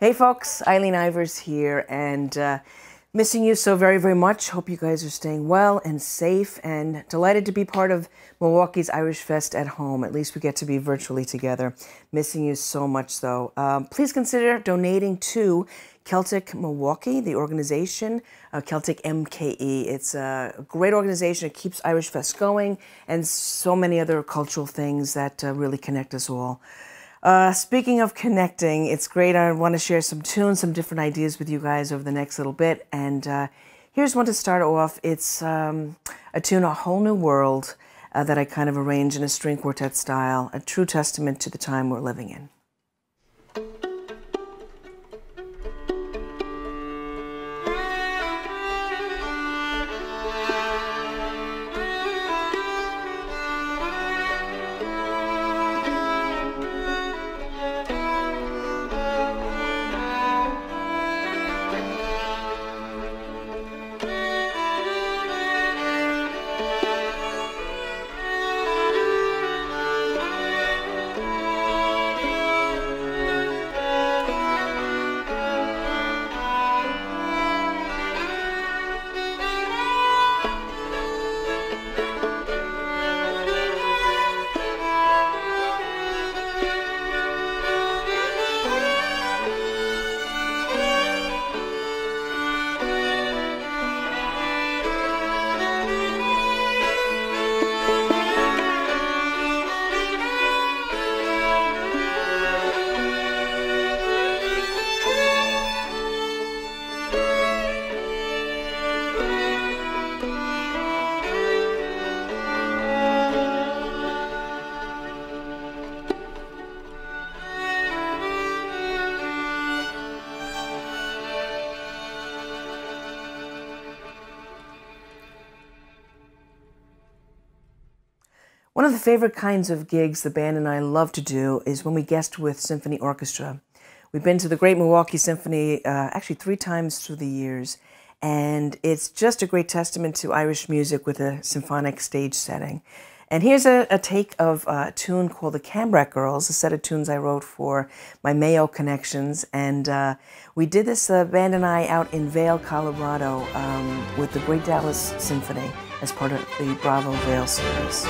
Hey folks, Eileen Ivers here, and missing you so very, very much. Hope you guys are staying well and safe, and delighted to be part of Milwaukee's Irish Fest at home. At least we get to be virtually together. Missing you so much though. Please consider donating to Celtic Milwaukee, the organization, Celtic MKE. It's a great organization. It keeps Irish Fest going, and so many other cultural things that really connect us all. Speaking of connecting, it's great. I want to share some tunes, some different ideas with you guys over the next little bit. And here's one to start off. It's a tune, A Whole New World, that I kind of arranged in a string quartet style, a true testament to the time we're living in. One of the favorite kinds of gigs the band and I love to do is when we guest with symphony orchestra. We've been to the Great Milwaukee Symphony actually 3 times through the years, and it's just a great testament to Irish music with a symphonic stage setting. And here's a take of a tune called the Cambric Girls, a set of tunes I wrote for my Mayo connections. And we did this, band and I, out in Vail, Colorado, with the Great Dallas Symphony as part of the Bravo Vail series.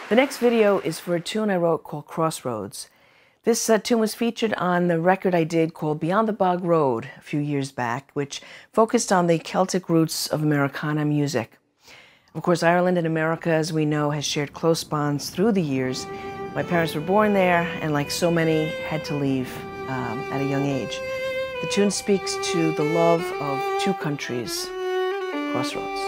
The next video is for a tune I wrote called Crossroads. This tune was featured on the record I did called Beyond the Bog Road a few years back, which focused on the Celtic roots of Americana music. Of course, Ireland and America, as we know, has shared close bonds through the years. My parents were born there, and like so many, had to leave at a young age. The tune speaks to the love of 2 countries, Crossroads.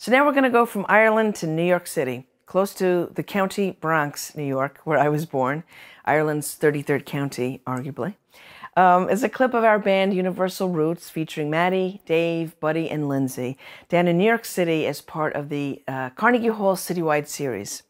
So now we're going to go from Ireland to New York City, close to the county Bronx, New York, where I was born, Ireland's 33rd county, arguably. It's a clip of our band Universal Roots featuring Maddie, Dave, Buddy, and Lindsay down in New York City as part of the Carnegie Hall Citywide Series.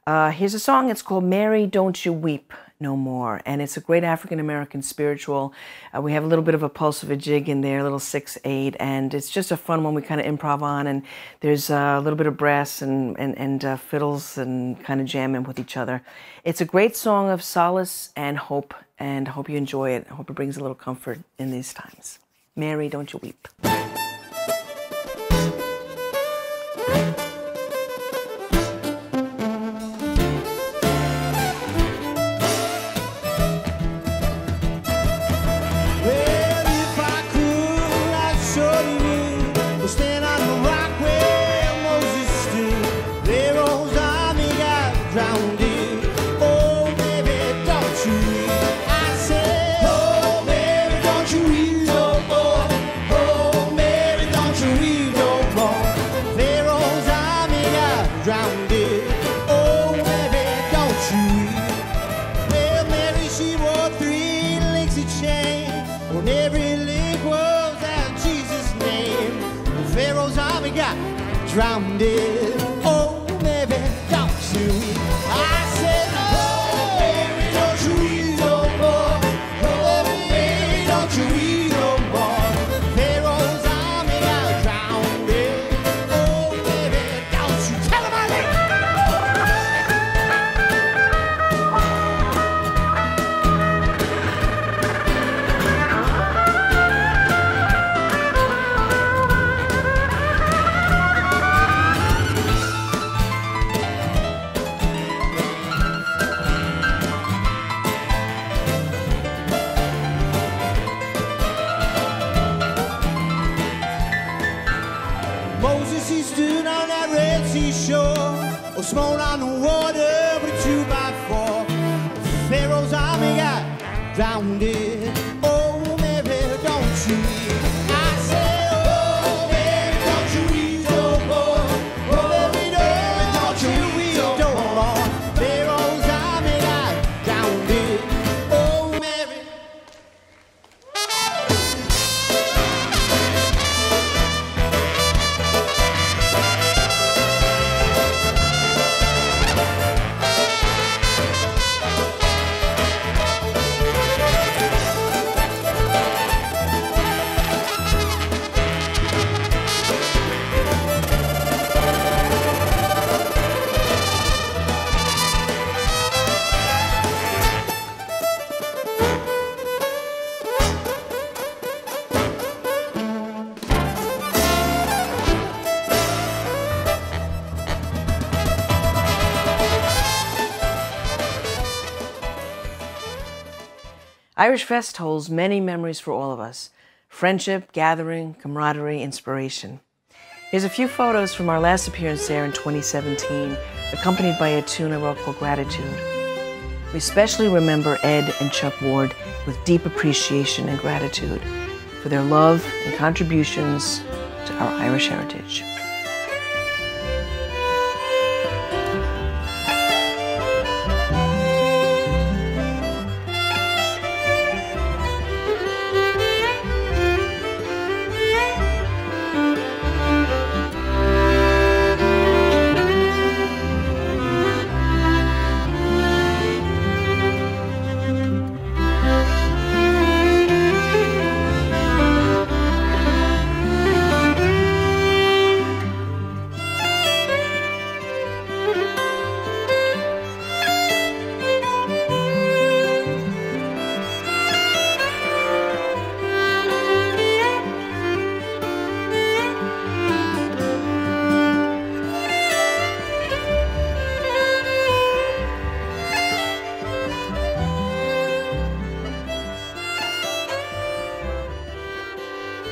Here's a song, it's called Mary, Don't You Weep No More, and it's a great African-American spiritual. We have a little bit of a pulse of a jig in there, a little 6/8, and it's just a fun one we kind of improv on, and there's a little bit of brass and fiddles and kind of jamming with each other. It's a great song of solace and hope you enjoy it. I hope it brings a little comfort in these times. Mary, Don't You Weep. Drowned it. Oh, Mary, don't you weep. I said, oh, Mary, don't you weep no more. Oh, Mary, don't you weep no more. Pharaoh's army got drowned it. Oh, Mary, don't you tell him I or smote on the water with a 2x4. Pharaoh's army got drowned it. Oh, Mary, don't you weep. I say, oh, Mary, don't you weep no more. Oh, Mary, don't you weep no more. Pharaoh's army got drowned it. Oh, Mary. Irish Fest holds many memories for all of us. Friendship, gathering, camaraderie, inspiration. Here's a few photos from our last appearance there in 2017, accompanied by a tune I wrote called Gratitude. We especially remember Ed and Chuck Ward with deep appreciation and gratitude for their love and contributions to our Irish heritage.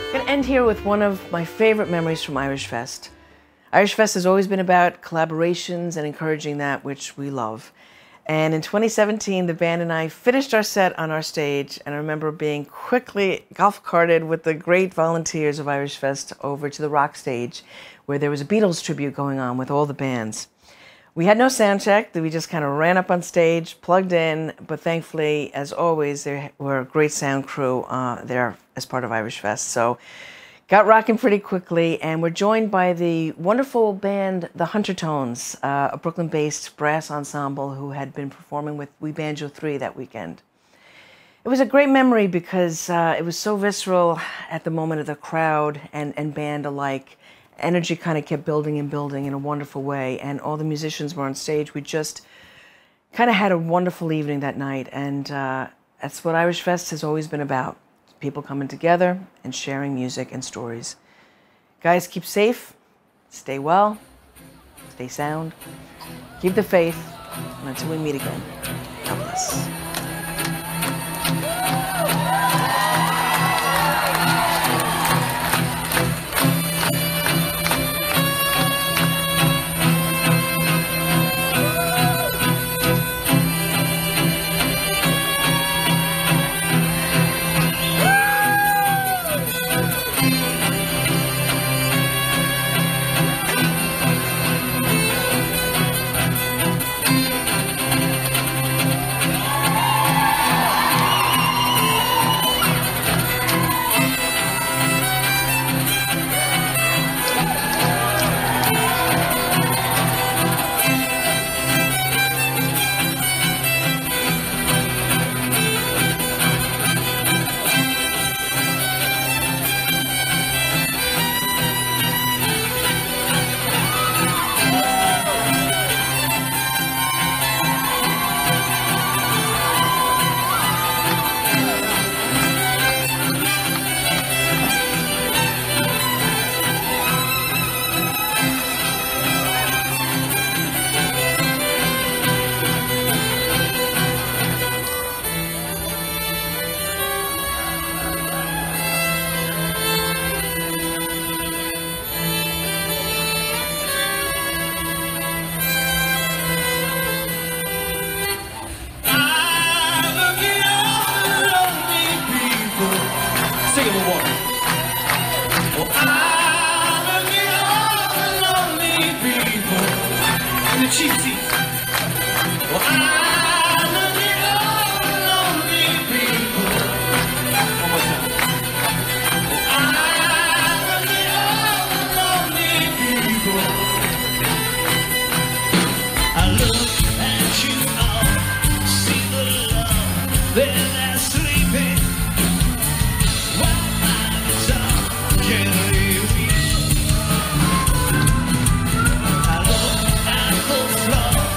I'm going to end here with one of my favorite memories from Irish Fest. Irish Fest has always been about collaborations and encouraging that which we love. And in 2017, the band and I finished our set on our stage, and I remember being quickly golf carted with the great volunteers of Irish Fest over to the rock stage, where there was a Beatles tribute going on with all the bands. We had no sound check, we just kind of ran up on stage, plugged in, but thankfully, as always, there were a great sound crew there as part of Irish Fest. So got rocking pretty quickly, and we're joined by the wonderful band, the Huntertones, a Brooklyn-based brass ensemble who had been performing with We Banjo 3 that weekend. It was a great memory because it was so visceral at the moment of the crowd and band alike. Energy kind of kept building and building in a wonderful way, and all the musicians were on stage. We just kind of had a wonderful evening that night, and that's what Irish Fest has always been about. People coming together and sharing music and stories. Guys, keep safe, stay well, stay sound, keep the faith, and until we meet again, God bless. I look at the floor.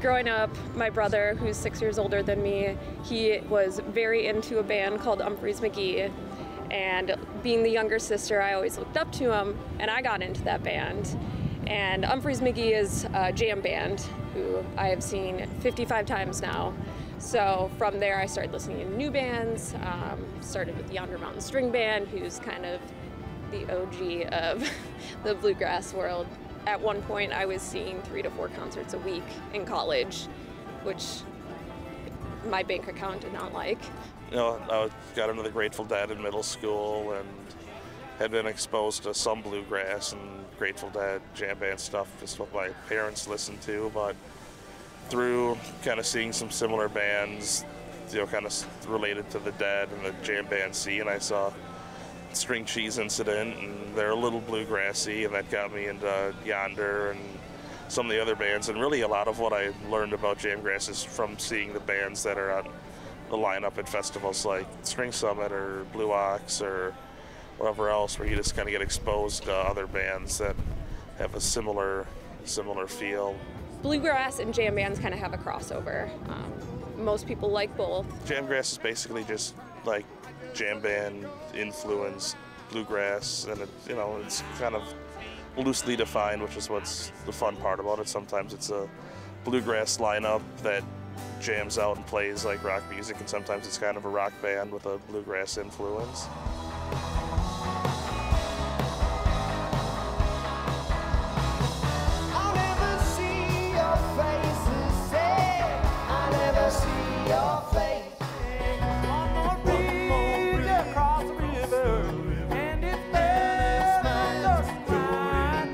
Growing up, my brother, who's 6 years older than me, he was very into a band called Humphreys McGee. And being the younger sister, I always looked up to him, and I got into that band. And Humphreys McGee is a jam band who I have seen 55 times now. So from there, I started listening to new bands, started with Yonder Mountain String Band, who's kind of the OG of the bluegrass world. At one point, I was seeing 3 to 4 concerts a week in college, which my bank account did not like. You know, I got into the Grateful Dead in middle school and had been exposed to some bluegrass and Grateful Dead jam band stuff, just what my parents listened to, but through kind of seeing some similar bands, you know, kind of related to the Dead and the jam band scene, I saw String Cheese Incident, and they're a little bluegrassy, and that got me into Yonder and some of the other bands. And really a lot of what I learned about jamgrass is from seeing the bands that are on the lineup at festivals like String Summit or Blue Ox or whatever else, where you just kind of get exposed to other bands that have a similar feel. Bluegrass and jam bands kind of have a crossover. Most people like both. Jamgrass is basically just like jam band influenced bluegrass, and it's kind of loosely defined, which is what's the fun part about it. Sometimes it's a bluegrass lineup that jams out and plays like rock music, and sometimes it's kind of a rock band with a bluegrass influence. I'll never see your face, I'll never see your face. One more bridge across the river, and it's just right,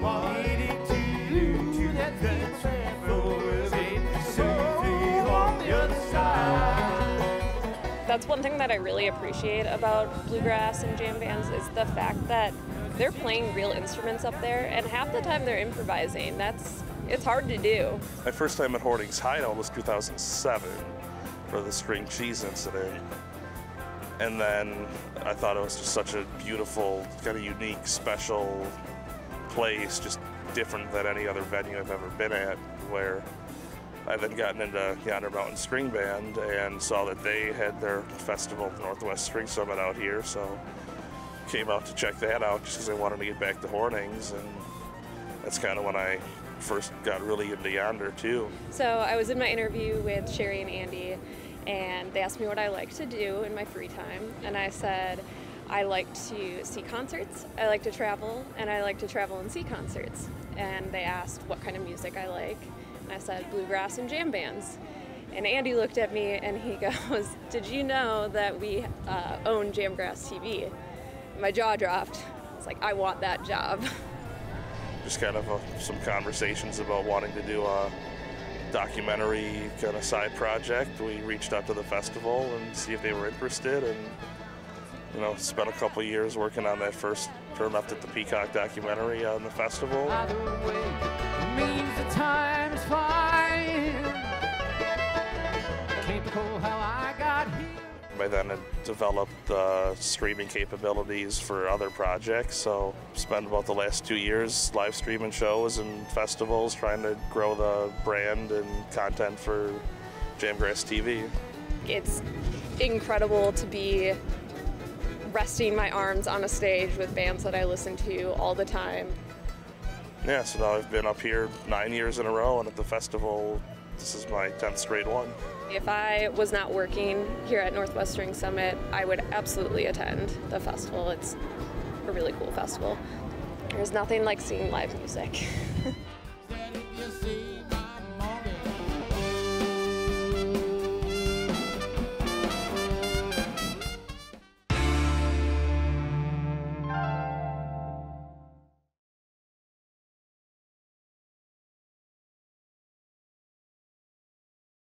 leading to that safely on the other side. That's one thing that I really appreciate about bluegrass and jam bands is the fact that they're playing real instruments up there, and half the time they're improvising. It's hard to do. My first time at Hording's Hideout was 2007 for the String Cheese Incident. And then I thought it was just such a beautiful, kind of unique, special place, just different than any other venue I've ever been at, where I then gotten into Yonder Mountain String Band and saw that they had their festival, Northwest String Summit, out here, so came out to check that out just because I wanted to get back to Hording's, and that's kind of when I first got really into Yonder too. So I was in my interview with Sherry and Andy, and they asked me what I like to do in my free time, and I said I like to see concerts, I like to travel, and I like to travel and see concerts. And they asked what kind of music I like, and I said bluegrass and jam bands. And Andy looked at me and he goes, "Did you know that we own Jamgrass TV?" My jaw dropped. I was like, I want that job. Just kind of some conversations about wanting to do a documentary kind of side project. We reached out to the festival and see if they were interested, and spent a couple years working on that first Turn Left at the Peacock documentary on the festival. Either way, it means the time is flying. Can't recall how I got here. By then I developed streaming capabilities for other projects, so spent about the last 2 years live streaming shows and festivals, trying to grow the brand and content for Jamgrass TV. It's incredible to be resting my arms on a stage with bands that I listen to all the time. Yeah, so now I've been up here 9 years in a row, and at the festival, this is my 10th straight one. If I was not working here at Northwest String Summit, I would absolutely attend the festival. It's a really cool festival. There's nothing like seeing live music.